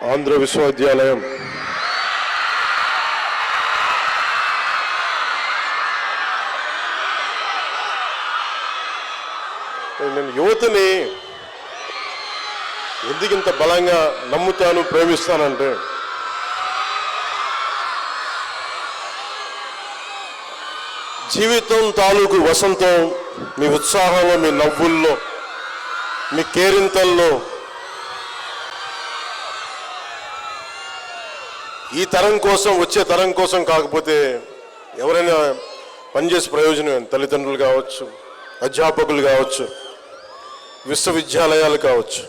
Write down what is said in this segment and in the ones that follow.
ఆంధ్ర విశ్వవిద్యాలయం నేను యువతని ఎందుకు ఇంత బలంగా నమ్ముతాను ప్రేమిస్తానంటే జీవితం తాలూకు వసంతం మీ ఉత్సాహంలో, మీ నవ్వుల్లో, మీ కేరింతల్లో. ఈ తరం కోసం, వచ్చే తరం కోసం కాకపోతే ఎవరైనా పనిచేసే ప్రయోజనం తల్లిదండ్రులు కావచ్చు, అధ్యాపకులు కావచ్చు, విశ్వవిద్యాలయాలు కావచ్చు,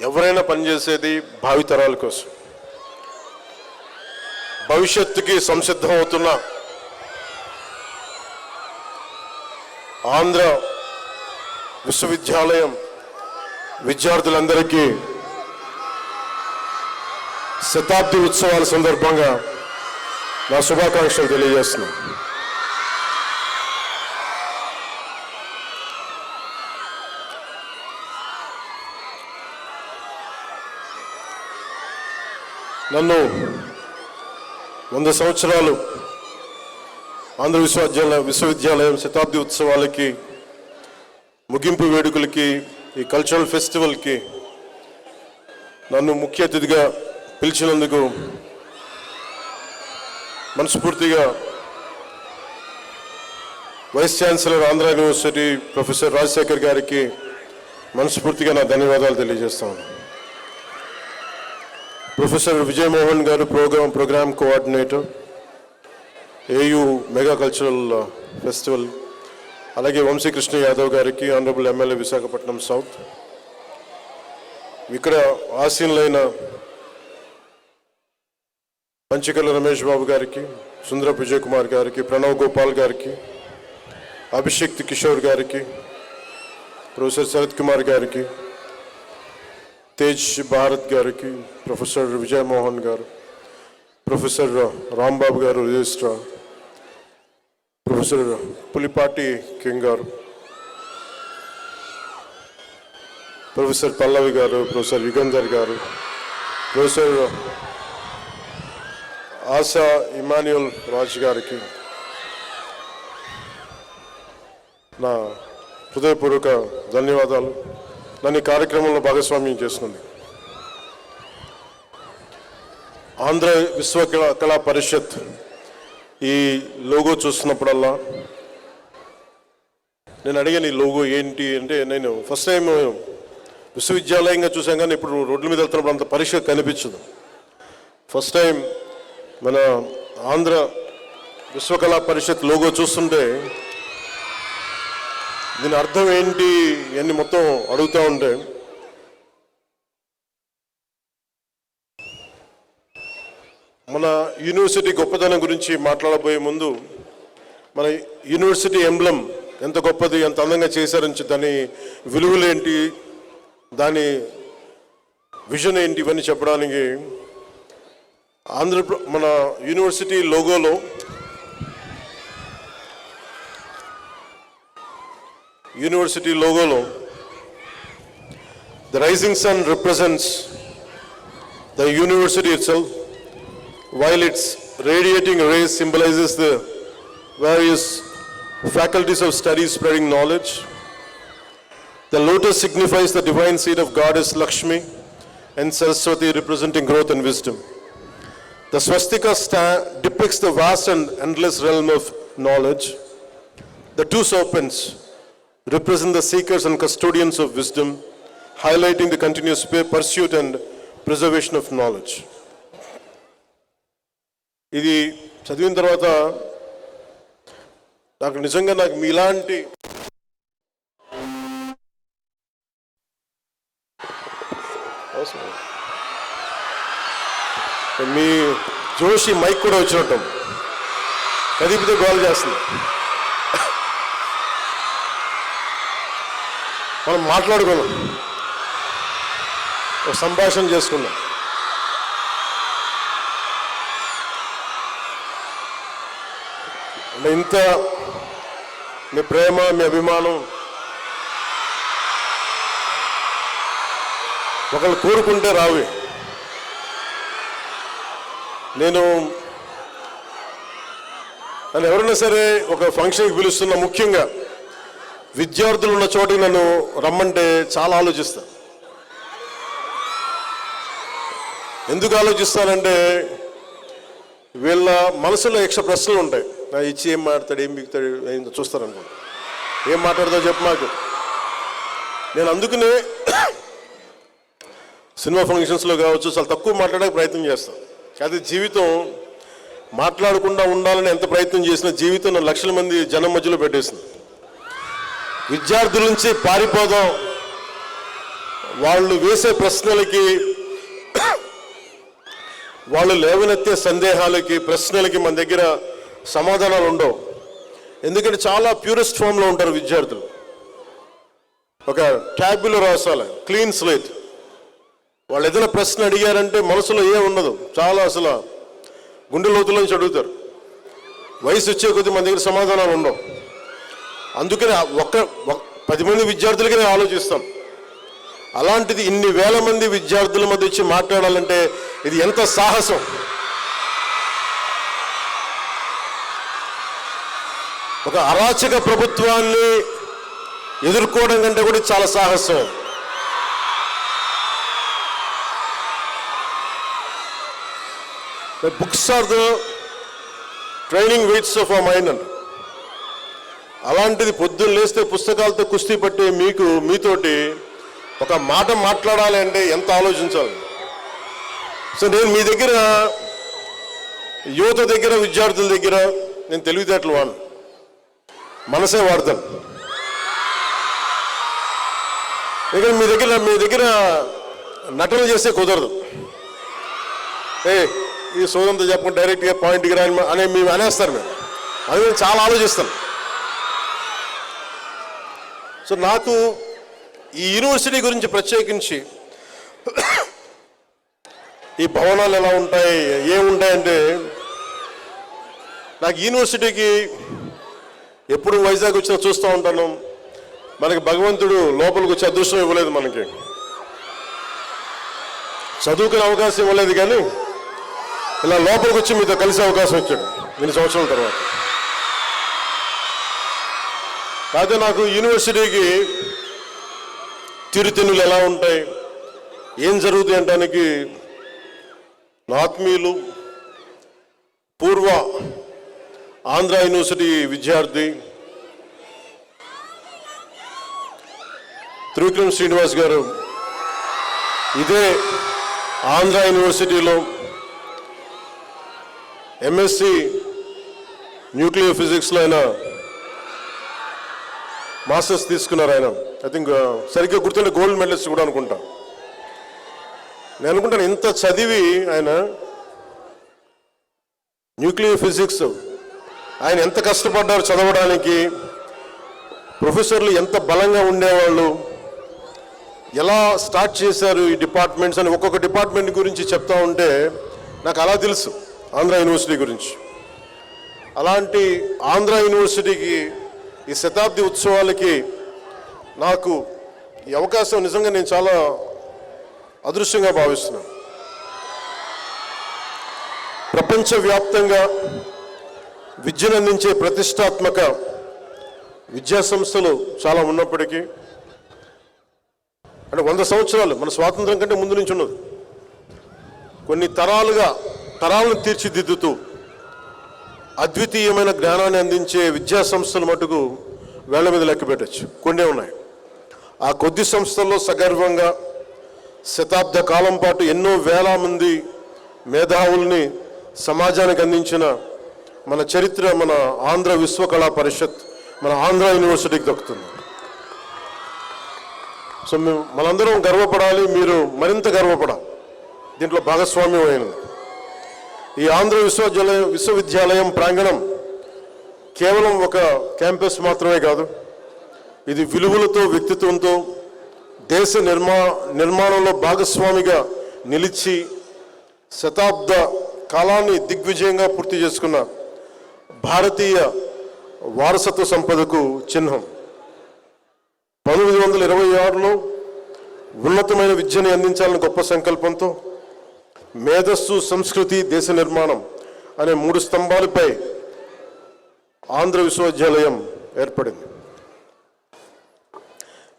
ఎవరైనా పనిచేసేది భావితరాల కోసం. భవిష్యత్తుకి సంసిద్ధం అవుతున్న ఆంధ్ర విశ్వవిద్యాలయం విద్యార్థులందరికీ శతాబ్ది ఉత్సవాల సందర్భంగా నా శుభాకాంక్షలు తెలియజేస్తున్నాను. నన్ను 100 సంవత్సరాలు ఆంధ్ర విశ్వవిద్యాలయం శతాబ్ది ఉత్సవాలకి, ముగింపు వేడుకలకి, ఈ కల్చరల్ ఫెస్టివల్కి నన్ను ముఖ్య అతిథిగా పిలిచినందుకు మనస్ఫూర్తిగా vice chancellor Andhra university professor Rajasekhar గారికి మనస్ఫూర్తిగా నా ధన్యవాదాలు తెలియజేస్తాను. ప్రొఫెసర్ విజయమోహన్ గారు program coordinator, AU mega cultural festival, అలాగే వంశీకృష్ణ యాదవ్ గారికి, ఆనరబుల్ ఎమ్మెల్యే విశాఖపట్నం సౌత్, ఇక్కడ ఆసీనులైన పంచకర్ల రమేష్ బాబు గారికి, సుందరపు విజయ్ కుమార్ గారికి, ప్రణవ్ గోపాల్ గారికి, అభిషేక్ కిషోర్ గారికి, ప్రొఫెసర్ శరత్ కుమార్ గారికి, తేజ్ భారత్ గారికి, ప్రొఫెసర్ విజయమోహన్ గారు, ప్రొఫెసర్ రాంబాబు గారు రిజిస్ట్రార్, ప్రొఫెసర్ పులిపాటి కింగ్ గారు, ప్రొఫెసర్ పల్లవి గారు, ప్రొఫెసర్ యుగంధర్ గారు, ప్రొఫెసర్ ఆశా ఇమాన్యుల్ రాజ్ గారికి నా హృదయపూర్వక ధన్యవాదాలు. నన్ను ఈ కార్యక్రమంలో భాగస్వామ్యం చేస్తుంది. ఆంధ్ర విశ్వకళా పరిషత్ ఈ లోగో చూస్తున్నప్పుడల్లా నేను అడిగాను, ఈ లోగో ఏంటి అంటే, నేను ఫస్ట్ టైం విశ్వవిద్యాలయంగా చూసాం కానీ ఇప్పుడు రోడ్ల మీద వెళ్తున్నప్పుడు అంత పరిషత్ కనిపించదు. ఫస్ట్ టైం మన ఆంధ్ర విశ్వకళా పరిషత్ లోగో చూస్తుంటే దీని అర్థం ఏంటి అని మొత్తం అడుగుతూ ఉంటే, మన యూనివర్సిటీ గొప్పతనం గురించి మాట్లాడబోయే ముందు మన యూనివర్సిటీ ఎంబ్లం ఎంత గొప్పది, ఎంత అందంగా చేశారని, దాని విలువలేంటి, దాని విజన్ ఏంటి, ఇవన్నీ చెప్పడానికి మన university లోగోలో the rising sun represents the university itself, while its radiating rays symbolizes the various faculties of study spreading knowledge. The lotus signifies the divine seed of goddess Lakshmi, and Saraswati representing growth and wisdom. The swastika depicts the vast and endless realm of knowledge. The two serpents represent the seekers and custodians of wisdom, highlighting the continuous pursuit and preservation of knowledge. ఇది చదివిన తర్వాత నాకు నిజంగా మీలాంటి మీ Joshi mic కూడా వచ్చినట్టు కదిపితే goal చేస్తుంది. మనం మాట్లాడుకున్నాం, ఒక సంభాషణ చేసుకున్నాం. అంటే ఇంత మీ ప్రేమ, మీ అభిమానం ఒకళ్ళు కోరుకుంటే రావి. నేను ఎవరైనా సరే ఒక ఫంక్షన్కి పిలుస్తున్నా, ముఖ్యంగా విద్యార్థులు ఉన్న చోటికి నన్ను రమ్మంటే చాలా ఆలోచిస్తాను. ఎందుకు ఆలోచిస్తానంటే వీళ్ళ మనసులో ప్రశ్నలు ఉంటాయి. ఇచ్చి ఏం మాట్లాడతాడు, ఏం బిగుతాడు, ఏం చూస్తారనుకో, ఏం మాట్లాడతావు చెప్పు మాకు. నేను అందుకనే సినిమా ఫంక్షన్స్లో కావచ్చు చాలా తక్కువ మాట్లాడడానికి ప్రయత్నం చేస్తాను. అది జీవితం మాట్లాడకుండా ఉండాలని ఎంత ప్రయత్నం చేసినా జీవితం నన్ను లక్షల మంది జనం మధ్యలో పెట్టేసింది. విద్యార్థుల నుంచి పారిపోదాం, వాళ్ళు వేసే ప్రశ్నలకి, వాళ్ళు లేవనెత్తే సందేహాలకి, ప్రశ్నలకి మన దగ్గర సమాధానాలు ఉండవు. ఎందుకంటే చాలా ప్యూరెస్ట్ ఫామ్లో ఉంటారు విద్యార్థులు. ఒక ట్యాబ్లో రాసాలి, క్లీన్ స్లేట్. వాళ్ళు ఏదైనా ప్రశ్న అడిగారంటే మనసులో ఏం ఉండదు, చాలా అసలు గుండె లోతులోంచి అడుగుతారు. వయసు వచ్చే కొద్దీ మన దగ్గర సమాధానాలు ఉండవు. అందుకని 10 మంది విద్యార్థులకి నేను ఆలోచిస్తాం. అలాంటిది ఇన్ని వేల మంది విద్యార్థుల మధ్య వచ్చి మాట్లాడాలంటే ఇది ఎంత సాహసం. ఒక అరాచక ప్రభుత్వాన్ని ఎదుర్కోవడం కంటే కూడా చాలా సాహసం. Books are the training weights of our mind అంట. అలాంటిది పొద్దున్న లేస్తే పుస్తకాలతో కుస్తీ పట్టే మీతోటి ఒక మాట మాట్లాడాలి అంటే ఎంత ఆలోచించాలి. సో నేను మీ దగ్గర, యువత దగ్గర, విద్యార్థుల దగ్గర నేను తెలివితేటలు వాడు, మనసే వాడతాను. ఇక్కడ మీ దగ్గర నటన చేస్తే కుదరదు. ఈ సోదంతో చెప్పకుండా డైరెక్ట్గా పాయింట్కి రాని అనే మేము అనేస్తారు. అది నేను చాలా ఆలోచిస్తాను. సో నాకు ఈ యూనివర్సిటీ గురించి ప్రత్యేకించి ఈ భవనాలు ఎలా ఉంటాయి, ఏముంటాయంటే, నాకు యూనివర్సిటీకి ఎప్పుడు వైజాగ్ వచ్చినా చూస్తూ ఉంటాను. మనకి భగవంతుడు లోపలికి వచ్చే అదృష్టం ఇవ్వలేదు, మనకి చదువుకునే అవకాశం ఇవ్వలేదు, కానీ ఇలా లోపలికి వచ్చి మీతో కలిసే అవకాశం ఇచ్చాడు ఇన్ని సంవత్సరాల తర్వాత. కాకపోతే నాకు యూనివర్సిటీకి తీరుతెన్నులు ఎలా ఉంటాయి, ఏం జరుగుతాయి అంటానికి నా ఆత్మీయులు, పూర్వ ఆంధ్ర యూనివర్సిటీ విద్యార్థి త్రివిక్రమ్ శ్రీనివాస్ గారు ఇదే ఆంధ్ర యూనివర్సిటీలో ఎంఎస్సి న్యూక్లియర్ ఫిజిక్స్లో ఆయన మాస్టర్స్ తీసుకున్నారు. ఆయన ఐ థింక్ సరిగ్గా గుర్తుంటే గోల్డ్ మెడలిస్ట్ కూడా అనుకుంటా. నేను అనుకుంటాను ఇంత చదివి ఆయన న్యూక్లియర్ ఫిజిక్స్ ఆయన ఎంత కష్టపడ్డారు చదవడానికి, ప్రొఫెసర్లు ఎంత బలంగా ఉండేవాళ్ళు, ఎలా స్టార్ట్ చేశారు ఈ డిపార్ట్మెంట్స్ అని ఒక్కొక్క డిపార్ట్మెంట్ గురించి చెప్తా ఉంటే నాకు అలా తెలుసు ఆంధ్ర యూనివర్సిటీ గురించి. అలాంటి ఆంధ్ర యూనివర్సిటీకి ఈ శతాబ్ది ఉత్సవాలకి నాకు ఈ అవకాశం నిజంగా నేను చాలా అదృష్టంగా భావిస్తున్నాను. ప్రపంచవ్యాప్తంగా విద్యను అందించే ప్రతిష్టాత్మక విద్యా సంస్థలు చాలా ఉన్నప్పటికీ, అంటే 100 సంవత్సరాలు మన స్వాతంత్రం కంటే ముందు నుంచి ఉన్నది, కొన్ని తరాలను తీర్చిదిద్దుతూ అద్వితీయమైన జ్ఞానాన్ని అందించే విద్యా సంస్థలు మటుకు వేళ్ల మీద లెక్క పెట్టచ్చు, కొన్ని ఉన్నాయి. ఆ కొద్ది సంస్థల్లో సగర్వంగా శతాబ్ద కాలం పాటు ఎన్నో వేల మంది మేధావుల్ని సమాజానికి అందించిన మన చరిత్ర మన ఆంధ్ర విశ్వకళా పరిషత్, మన ఆంధ్ర యూనివర్సిటీకి దక్కుతుంది. సో మనందరం గర్వపడాలి, మీరు మరింత గర్వపడాలి, దీంట్లో భాగస్వామ్యం అయినది. ఈ ఆంధ్ర విశ్వవిద్యాలయం ప్రాంగణం కేవలం ఒక క్యాంపస్ మాత్రమే కాదు, ఇది విలువలతో, వ్యక్తిత్వంతో దేశ నిర్మాణంలో భాగస్వామిగా నిలిచి శతాబ్ద కాలాన్ని దిగ్విజయంగా పూర్తి చేసుకున్న భారతీయ వారసత్వ సంపదకు చిహ్నం. 1926లో ఉన్నతమైన విద్యని అందించాలని గొప్ప సంకల్పంతో మేధస్సు, సంస్కృతి, దేశ నిర్మాణం అనే 3 స్తంభాలపై ఆంధ్ర విశ్వవిద్యాలయం ఏర్పడింది.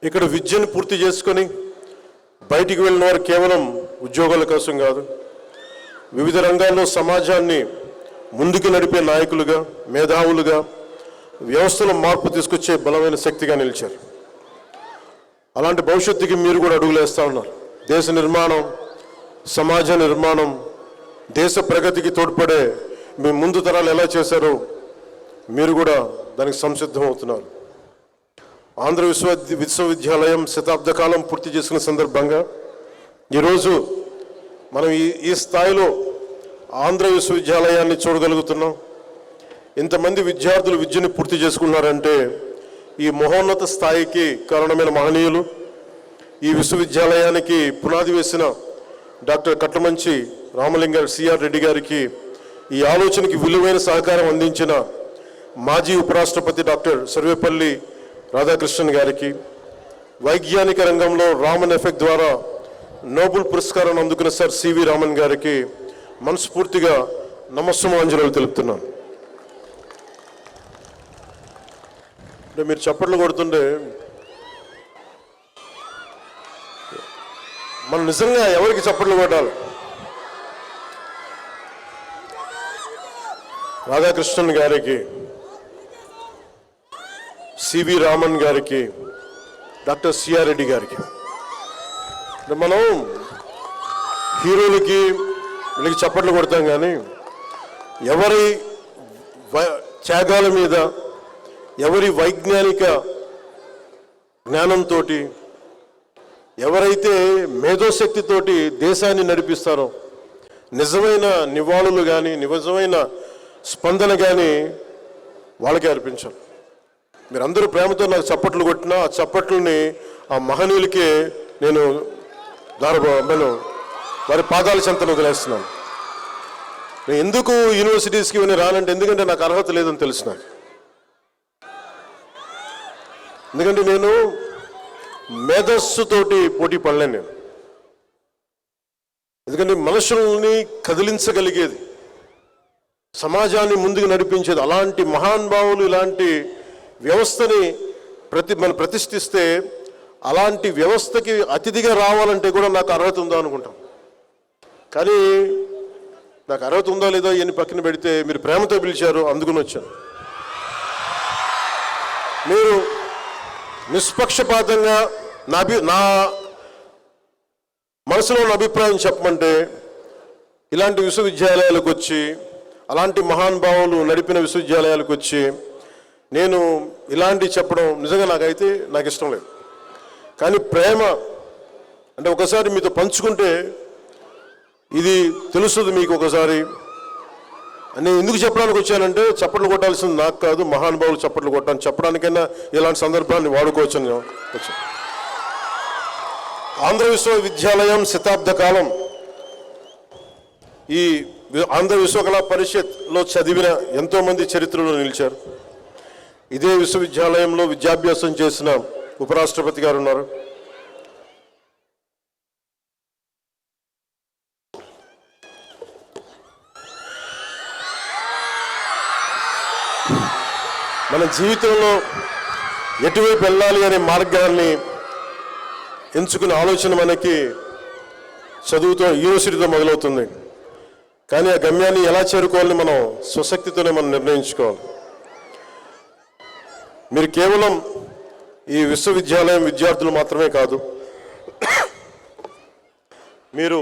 ఇక్కడ విద్యను పూర్తి చేసుకొని బయటికి వెళ్ళిన వారు కేవలం ఉద్యోగాల కోసం కాదు, వివిధ రంగాల్లో సమాజాన్ని ముందుకు నడిపే నాయకులుగా, మేధావులుగా, వ్యవస్థలో మార్పు తీసుకొచ్చే బలమైన శక్తిగా నిలిచారు. అలాంటి భవిష్యత్తుకి మీరు కూడా అడుగులేస్తూ ఉన్నారు. దేశ నిర్మాణం, సమాజ నిర్మాణం, దేశ ప్రగతికి తోడ్పడే మీ ముందు తరాలు ఎలా చేశారో మీరు కూడా దానికి సంసిద్ధం అవుతున్నారు. ఆంధ్ర విశ్వవిద్యాలయం శతాబ్ద కాలం పూర్తి చేసుకున్న సందర్భంగా ఈరోజు మనం ఈ స్థాయిలో ఆంధ్ర విశ్వవిద్యాలయాన్ని చూడగలుగుతున్నాం. ఇంతమంది విద్యార్థులు విద్యను పూర్తి చేసుకున్నారంటే ఈ మహోన్నత స్థాయికి కారణమైన మహనీయులు, ఈ విశ్వవిద్యాలయానికి పునాది వేసిన డాక్టర్ కట్లమంచి రామలింగ సిఆర్ రెడ్డి గారికి, ఈ ఆలోచనకి విలువైన సహకారం అందించిన మాజీ ఉపరాష్ట్రపతి డాక్టర్ సర్వేపల్లి రాధాకృష్ణన్ గారికి, వైజ్ఞానిక రంగంలో రామన్ ఎఫెక్ట్ ద్వారా నోబెల్ పురస్కారాన్ని అందుకున్న సార్ సివి రామన్ గారికి మనస్ఫూర్తిగా నమస్సుమాంజలు తెలుపుతున్నాను. అంటే మీరు చప్పట్లు కొడుతుంటే మనం నిజంగా ఎవరికి చప్పట్లు కొట్టాలి? రాధాకృష్ణన్ గారికి, సివి రామన్ గారికి, డాక్టర్ సిఆర్ రెడ్డి గారికి. మనం హీరోలకి వీళ్ళకి చప్పట్లు కొడతాం, కానీ ఎవరి త్యాగాల మీద, ఎవరి వైజ్ఞానిక జ్ఞానంతో, ఎవరైతే మేధోశక్తితోటి దేశాన్ని నడిపిస్తారో నిజమైన నివాళులు కానీ, నిజమైన స్పందన కానీ వాళ్ళకే అర్పించాలి. మీరందరూ ప్రేమతో నాకు చప్పట్లు కొట్టినా ఆ చప్పట్లని ఆ మహనీయులకే నేను వారి పాదాల చెంతను వదిలేస్తున్నాను. నేను ఎందుకు యూనివర్సిటీస్కి ఇవన్నీ రానంటే, ఎందుకంటే నాకు అర్హత లేదని తెలుసు నాకు. ఎందుకంటే నేను మేధస్సుతోటి పోటీ పడలేను నేను. ఎందుకంటే మనుషుల్ని కదిలించగలిగేది, సమాజాన్ని ముందుకు నడిపించేది అలాంటి మహానుభావులు, ఇలాంటి వ్యవస్థని మనం ప్రతిష్ఠిస్తే అలాంటి వ్యవస్థకి అతిథిగా రావాలంటే కూడా నాకు అర్హత ఉందా అనుకుంటాం. కానీ నాకు అర్హత ఉందా లేదో ఇవన్నీ పక్కన పెడితే మీరు ప్రేమతో పిలిచారు, అందుకుని వచ్చాను. మీరు నిష్పక్షపాతంగా నా మనసులో ఉన్న అభిప్రాయం చెప్పమంటే, ఇలాంటి విశ్వవిద్యాలయాలకు వచ్చి, అలాంటి మహానుభావులు నడిపిన విశ్వవిద్యాలయాలకు వచ్చి నేను ఇలాంటి చెప్పడం నిజంగా నాకు ఇష్టం లేదు. కానీ ప్రేమ అంటే ఒకసారి మీతో పంచుకుంటే ఇది తెలుస్తుంది మీకు. ఒకసారి నేను ఎందుకు చెప్పడానికి వచ్చానంటే, చప్పట్లు కొట్టాల్సింది నాకు కాదు, మహానుభావులు చప్పట్లు కొట్టాలని చెప్పడానికైనా ఇలాంటి సందర్భాన్ని వాడుకోవచ్చని వచ్చాను. ఆంధ్ర విశ్వవిద్యాలయం శతాబ్ద కాలం ఈ ఆంధ్ర విశ్వకళా పరిషత్లో చదివిన ఎంతోమంది చరిత్రలో నిలిచారు. ఇదే విశ్వవిద్యాలయంలో విద్యాభ్యాసం చేసిన ఉపరాష్ట్రపతి గారు ఉన్నారు. మన జీవితంలో ఎటువైపు వెళ్ళాలి అనే మార్గాన్ని ఎంచుకునే ఆలోచన మనకి చదువుతో, యూనివర్సిటీతో మొదలవుతుంది. కానీ ఆ గమ్యాన్ని ఎలా చేరుకోవాలని మనం స్వశక్తితోనే మనం నిర్ణయించుకోవాలి. మీరు కేవలం ఈ విశ్వవిద్యాలయం విద్యార్థులు మాత్రమే కాదు, మీరు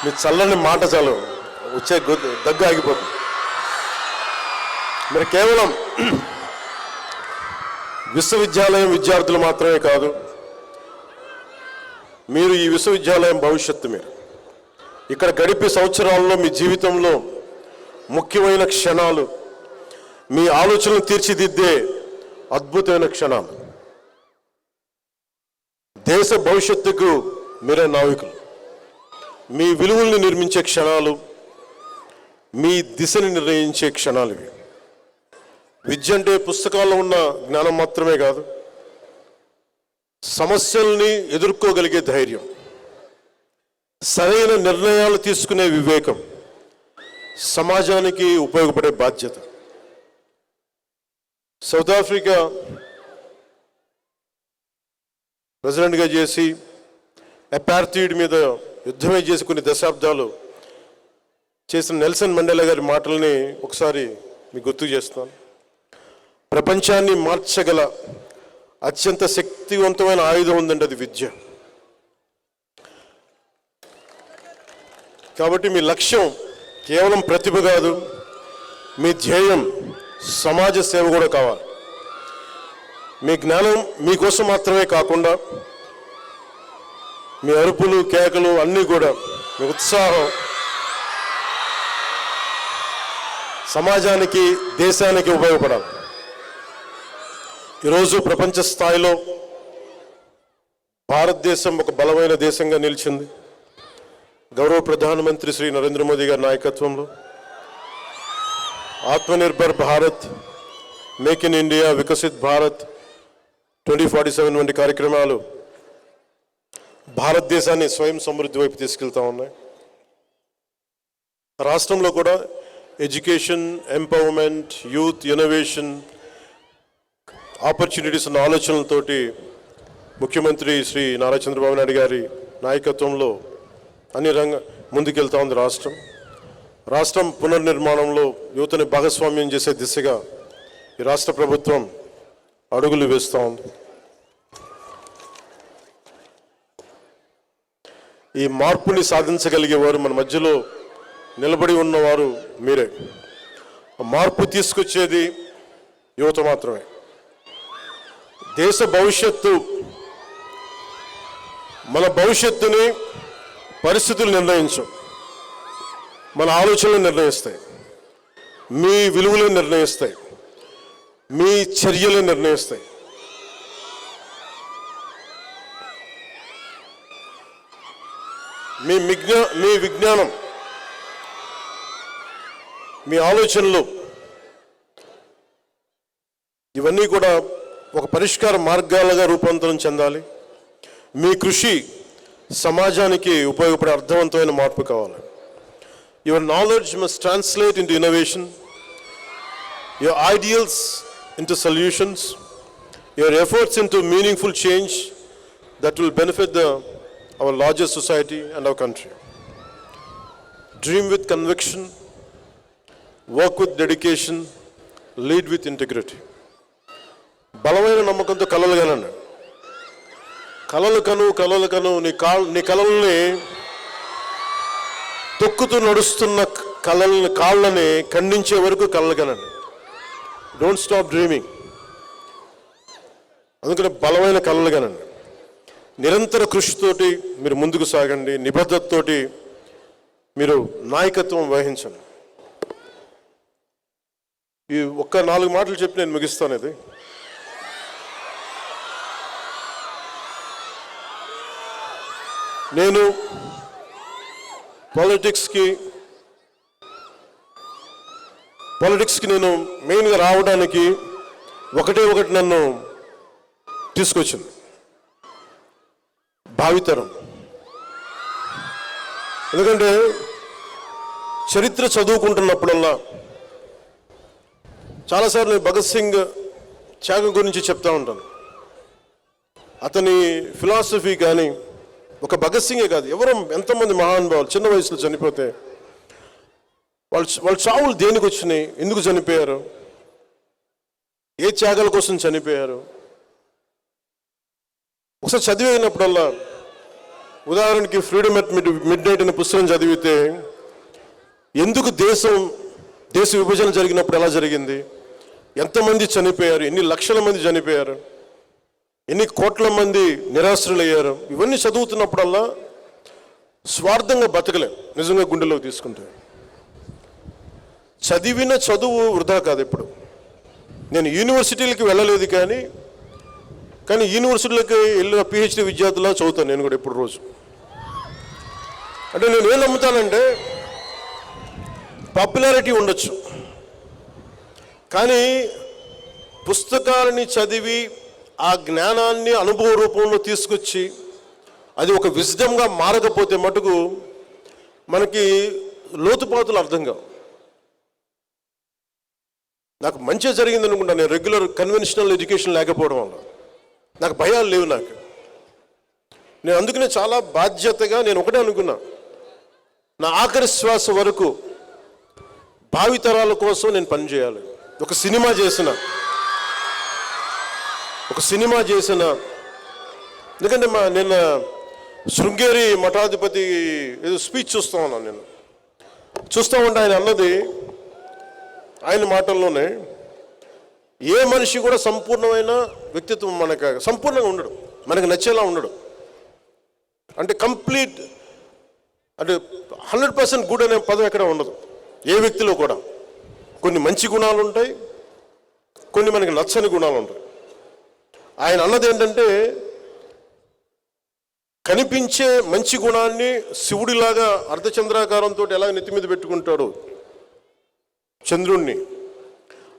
మీ చల్లని మాట చాలు వచ్చే దగ్గు ఆగిపోతుంది. మీరు కేవలం విశ్వవిద్యాలయం విద్యార్థులు మాత్రమే కాదు, మీరు ఈ విశ్వవిద్యాలయం భవిష్యత్తు. మీరు ఇక్కడ గడిపే సంవత్సరాల్లో మీ జీవితంలో ముఖ్యమైన క్షణాలు, మీ ఆలోచనలు తీర్చిదిద్దే అద్భుతమైన క్షణాలు. దేశ భవిష్యత్తుకు మీరే నావికులు. మీ విలువల్ని నిర్మించే క్షణాలు, మీ దిశని నిర్ణయించే క్షణాలు ఇవి. విద్య అంటే పుస్తకాల్లో ఉన్న జ్ఞానం మాత్రమే కాదు, సమస్యల్ని ఎదుర్కోగలిగే ధైర్యం, సరైన నిర్ణయాలు తీసుకునే వివేకం, సమాజానికి ఉపయోగపడే బాధ్యత. సౌత్ ఆఫ్రికా ప్రెసిడెంట్గా చేసి అపార్థైడ్ మీద యుద్ధమే చేసి కొన్ని దశాబ్దాలు చేసిన నెల్సన్ మండేలా గారి మాటల్ని ఒకసారి మీకు గుర్తు చేస్తాను. ప్రపంచాన్ని మార్చగల అత్యంత శక్తివంతమైన ఆయుధం ఉందండి, అది విద్య. కాబట్టి మీ లక్ష్యం కేవలం ప్రతిభ కాదు, మీ ధ్యేయం సమాజ సేవ కూడా కావాలి. మీ జ్ఞానం మీకోసం మాత్రమే కాకుండా మీ అరుపులు కేకలు అన్నీ కూడా, మీ ఉత్సాహం సమాజానికి దేశానికి ఉపయోగపడాలి. ఈరోజు ప్రపంచ స్థాయిలో భారతదేశం ఒక బలమైన దేశంగా నిలిచింది. గౌరవ ప్రధానమంత్రి శ్రీ నరేంద్ర మోదీ గారి నాయకత్వంలో Atmanirbhar Bharat, make in India, Viksit Bharat 2047 వంటి కార్యక్రమాలు భారతదేశాన్ని స్వయం సమృద్ధి వైపు తీసుకెళ్తా ఉన్నాయి. రాష్ట్రంలో కూడా education, empowerment, youth, innovation, opportunities అన్న ఆలోచనలతోటి ముఖ్యమంత్రి శ్రీ నారా చంద్రబాబు నాయుడు గారి నాయకత్వంలో అన్ని ముందుకెళ్తా ఉంది రాష్ట్రం. రాష్ట్రం పునర్నిర్మాణంలో యువతని భాగస్వామ్యం చేసే దిశగా ఈ రాష్ట్ర ప్రభుత్వం అడుగులు వేస్తూ ఉంది. ఈ మార్పుని సాధించగలిగేవారు మన మధ్యలో నిలబడి ఉన్నవారు మీరే. మార్పు తీసుకొచ్చేది యువత మాత్రమే. దేశ భవిష్యత్తు, మన భవిష్యత్తుని పరిస్థితులు నిర్ణయించవు, మన ఆలోచనలు నిర్ణయిస్తాయి, మీ విలువలు నిర్ణయిస్తాయి, మీ చర్యలు నిర్ణయిస్తాయి. మీ విజ్ఞానం, మీ ఆలోచనలు ఇవన్నీ కూడా ఒక పరిష్కార మార్గాలుగా రూపాంతరం చెందాలి. మీ కృషి సమాజానికి ఉపయోగపడే అర్థవంతమైన మార్పు కావాలి. Your knowledge must translate into innovation, your ideals into solutions, your efforts into meaningful change that will benefit our larger society and our country. Dream with conviction, work with dedication, lead with integrity. బలమైన నమ్మకంతో కలలు కనండి. కలలు కను నీ కలల్ని తొక్కుతూ నడుస్తున్న కాళ్ళని ఖండించే వరకు కలలు కనండి. Don't stop dreaming. అందుకని బలమైన కలలు కనండి. నిరంతర కృషితోటి మీరు ముందుకు సాగండి. నిబద్ధతతోటి మీరు నాయకత్వం వహించండి. ఈ ఒక్క 4 మాటలు చెప్పి నేను ముగిస్తాను. ఇది నేను పాలిటిక్స్కి నేను మెయిన్గా రావడానికి ఒకటి నన్ను తీసుకొచ్చింది, భావితరం. ఎందుకంటే చరిత్ర చదువుకుంటున్నప్పుడల్లా చాలాసార్లు భగత్ సింగ్ త్యాగం గురించి చెప్తా ఉంటాను. అతని ఫిలాసఫీ కానీ, ఒక భగత్ సింగే కాదు, ఎవరో ఎంతమంది మహానుభావులు చిన్న వయసులో చనిపోతే వాళ్ళ చావులు దేనికి వచ్చినాయి, ఎందుకు చనిపోయారు, ఏ త్యాగాల కోసం చనిపోయారు, ఒకసారి చదివినప్పుడల్లా, ఉదాహరణకి ఫ్రీడమ్ ఎట్ మిడ్ నైట్ అనే పుస్తకం చదివితే ఎందుకు దేశ విభజన జరిగినప్పుడు ఎలా జరిగింది, ఎంతమంది చనిపోయారు, ఎన్ని లక్షల మంది చనిపోయారు, ఎన్ని కోట్ల మంది నిరాశ్రులయ్యారు, ఇవన్నీ చదువుతున్నప్పుడల్లా స్వార్థంగా బతకలేం నిజంగా గుండెలోకి తీసుకుంటే. చదివిన చదువు వృధా కాదు. ఇప్పుడు నేను యూనివర్సిటీలకి వెళ్ళలేదు, కానీ యూనివర్సిటీలకి వెళ్ళిన PhD విద్యార్థులా చదువుతాను నేను కూడా ఇప్పుడు రోజు. అంటే నేను ఏం నమ్ముతానంటే పాపులారిటీ ఉండొచ్చు, కానీ పుస్తకాలని చదివి ఆ జ్ఞానాన్ని అనుభవ రూపంలో తీసుకొచ్చి అది ఒక విజ్డమ్గా మారకపోతే మటుకు మనకి లోతుపాతులు అర్థం కావు. నాకు మంచిగా జరిగింది అనుకుంటా, నేను రెగ్యులర్ కన్వెన్షనల్ ఎడ్యుకేషన్ లేకపోవడం వల్ల నాకు భయాలు లేవు. నేను అందుకనే చాలా బాధ్యతగా నేను ఒకటే అనుకున్నా, నా ఆఖరి శ్వాస వరకు భావితరాల కోసం నేను పనిచేయాలి. ఒక సినిమా చేసిన ఎందుకంటే నిన్న శృంగేరి మఠాధిపతి ఏదో స్పీచ్ చూస్తూ ఉన్నాను. నేను చూస్తూ ఉంటే ఆయన అన్నది, ఆయన మాటల్లోనే, ఏ మనిషి కూడా సంపూర్ణమైన వ్యక్తిత్వం మనకు సంపూర్ణంగా ఉండడు, మనకు నచ్చేలా ఉండడు. అంటే కంప్లీట్ అంటే 100% గుడ్ అనే పదం ఎక్కడ ఉండదు ఏ వ్యక్తిలో కూడా. కొన్ని మంచి గుణాలు ఉంటాయి, కొన్ని మనకి నచ్చని గుణాలు ఉంటాయి. ఆయన అన్నది ఏంటంటే, కనిపించే మంచి గుణాన్ని శివుడిలాగా అర్ధచంద్రాకారంతో ఎలా నెత్తి మీద పెట్టుకుంటాడు చంద్రుణ్ణి,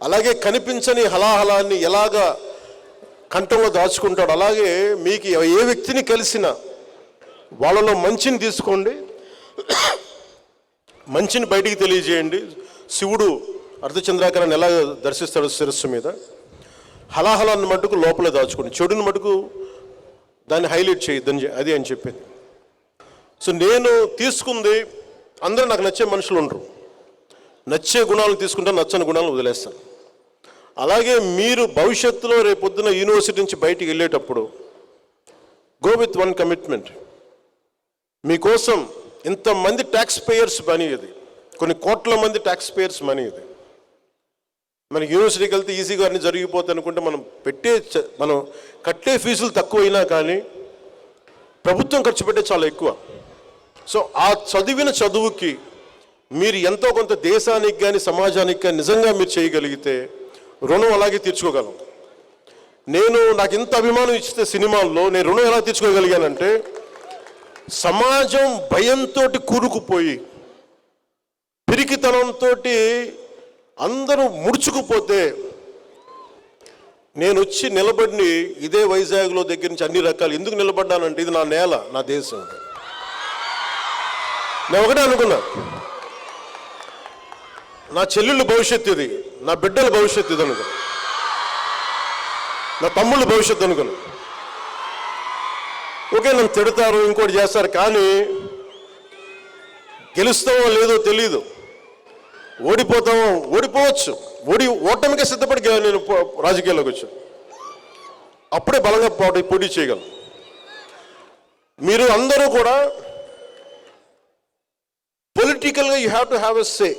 అలాగే కనిపించని హలాహలాన్ని ఎలాగా కంఠంలో దాచుకుంటాడు, అలాగే మీకు ఏ వ్యక్తిని కలిసినా వాళ్ళలో మంచిని తీసుకోండి, మంచిని బయటికి తెలియజేయండి. శివుడు అర్ధచంద్రాకారాన్ని ఎలా దర్శిస్తాడు శిరస్సు మీద, హలాహలాన్ని మటుకు లోపలే దాచుకోండి, చెడుని మటుకు దాన్ని హైలైట్ చేయొద్దని అది అని చెప్పింది. సో నేను తీసుకుంది, అందరూ నాకు నచ్చే మనుషులు ఉండరు, నచ్చే గుణాలను తీసుకుంటా, నచ్చని గుణాలను వదిలేస్తాను. అలాగే మీరు భవిష్యత్తులో రేపొద్దున యూనివర్సిటీ నుంచి బయటికి వెళ్ళేటప్పుడు గో విత్ వన్ కమిట్మెంట్. మీకోసం ఇంతమంది ట్యాక్స్ పేయర్స్ మనీ, ఇది కొన్ని కోట్ల మంది ట్యాక్స్ పేయర్స్ మనీ. ఇది మనకి యూనివర్సిటీకి వెళ్తే ఈజీగా అన్నీ జరిగిపోతాయి అనుకుంటే మనం కట్టే ఫీజులు తక్కువైనా కానీ ప్రభుత్వం ఖర్చు పెట్టే చాలా ఎక్కువ. సో ఆ చదివిన చదువుకి మీరు ఎంతో కొంత దేశానికి కానీ సమాజానికి కానీ నిజంగా మీరు చేయగలిగితే రుణం అలాగే తీర్చుకోగలం. నాకు ఇంత అభిమానం ఇస్తే సినిమాల్లో నేను రుణం ఎలా తీర్చుకోగలిగానంటే, సమాజం భయంతో కూరుకుపోయి పిరికితనంతో అందరూ ముడుచుకుపోతే నేను వచ్చి నిలబడి ఇదే వైజాగ్లో దగ్గర నుంచి అన్ని రకాలు ఎందుకు నిలబడ్డానంటే, ఇది నా నేల, నా దేశం. నేను ఒకటే అనుకున్నా, నా చెల్లెళ్ళ భవిష్యత్తు ఇది, నా బిడ్డల భవిష్యత్తు ఇది అనుకున్నా, నా తమ్ముళ్ళ భవిష్యత్తు అనుకున్నా. ఓకే, నన్ను తిడతారు, ఇంకోటి చేస్తారు, కానీ గెలుస్తామో లేదో తెలీదు, ఓడిపోవచ్చు, ఓటమికే సిద్ధపడి నేను రాజకీయాల్లోకి వచ్చాను. అప్పుడే బలంగా పోటీ చేయగలను. మీరు అందరూ కూడా పొలిటికల్గా you have to have a say.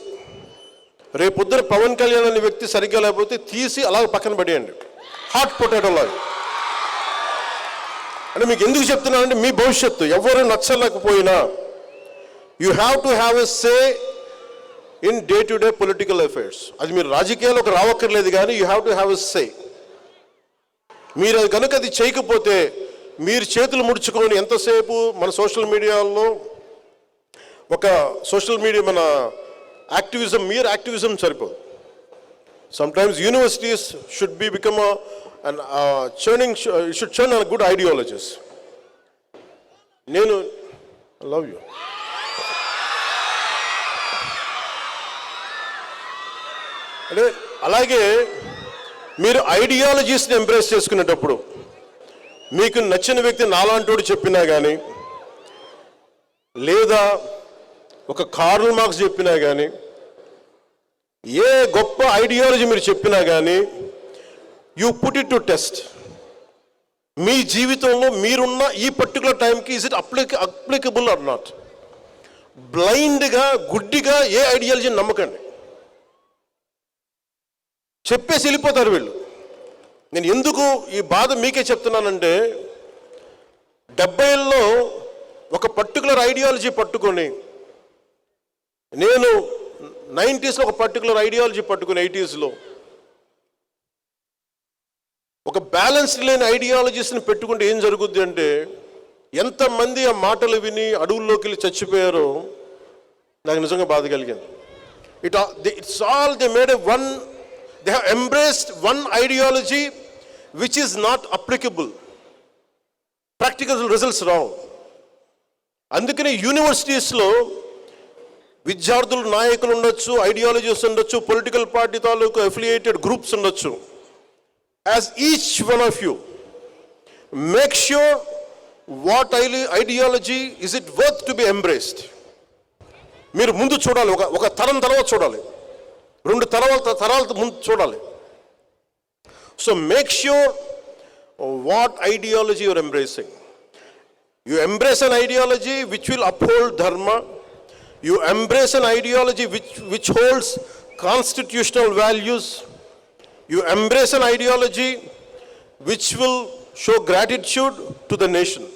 రేపొద్దున పవన్ కళ్యాణ్ అనే వ్యక్తి సరిగ్గా లేకపోతే తీసి అలాగ పక్కన పడేయండి, హాట్ పొటాటో లాగా. అంటే మీకు ఎందుకు చెప్తున్నానంటే, మీ భవిష్యత్తు ఎవరు నచ్చలేకపోయినా you have to have a say in day to day political affairs. అది మీరు రాజకీయాల్లోకి రావక్కర్లేదు, కానీ you have to have a say. మీరు అది కనుక అది చేయకపోతే మీరు చేతులు ముడుచుకొని ఎంతసేపు మన సోషల్ మీడియాలో మన యాక్టివిజం, మీరు యాక్టివిజం సరిపోదు. Sometimes universities should become should churn on good ideologies. నేను లవ్ యూ. అంటే అలాగే మీరు ఐడియాలజీస్ని ఎంప్రెస్ చేసుకునేటప్పుడు మీకు నచ్చిన వ్యక్తి నాలాంటోడు చెప్పినా కానీ, లేదా ఒక కార్ల్ మార్క్స్ చెప్పినా కానీ, ఏ గొప్ప ఐడియాలజీ మీరు చెప్పినా కానీ, you put it to test. మీ జీవితంలో మీరున్న ఈ పర్టికులర్ టైంకి is it applicable or not. బ్లైండ్గా, గుడ్డిగా ఏ ఐడియాలజీని నమ్మకండి. చెప్పేసి వెళ్ళిపోతారు వీళ్ళు. నేను ఎందుకు ఈ బాధ మీకే చెప్తున్నానంటే, 70ల్లో ఒక పర్టికులర్ ఐడియాలజీ పట్టుకొని, నేను 90స్లో ఒక పర్టికులర్ ఐడియాలజీ పట్టుకొని, 80స్లో ఒక బ్యాలెన్స్ లేని ఐడియాలజీస్ని పెట్టుకుంటే ఏం జరుగుద్ది అంటే, ఎంతమంది ఆ మాటలు విని అడవుల్లోకి వెళ్ళి చచ్చిపోయారో నాకు నిజంగా బాధ కలిగింది. It's all they made a one they have embraced one ideology which is not applicable. Practical results రావు. అందుకని యూనివర్సిటీస్లో విద్యార్థులు నాయకులు ఉండొచ్చు, ఐడియాలజీస్ ఉండొచ్చు, పొలిటికల్ పార్టీ తాలూకు అఫిలియేటెడ్ గ్రూప్స్ ఉండొచ్చు. As each one of you make sure what ideology is it worth to be embraced. మీరు ముందు చూడాలి, ఒక తరం తర్వాత చూడాలి, 2 తరాల ముందు చూడాలి. So make sure what ideology you're embracing. You embrace an ideology which will uphold dharma. You embrace an ideology which holds constitutional values. You embrace an ideology which will show gratitude to the nation.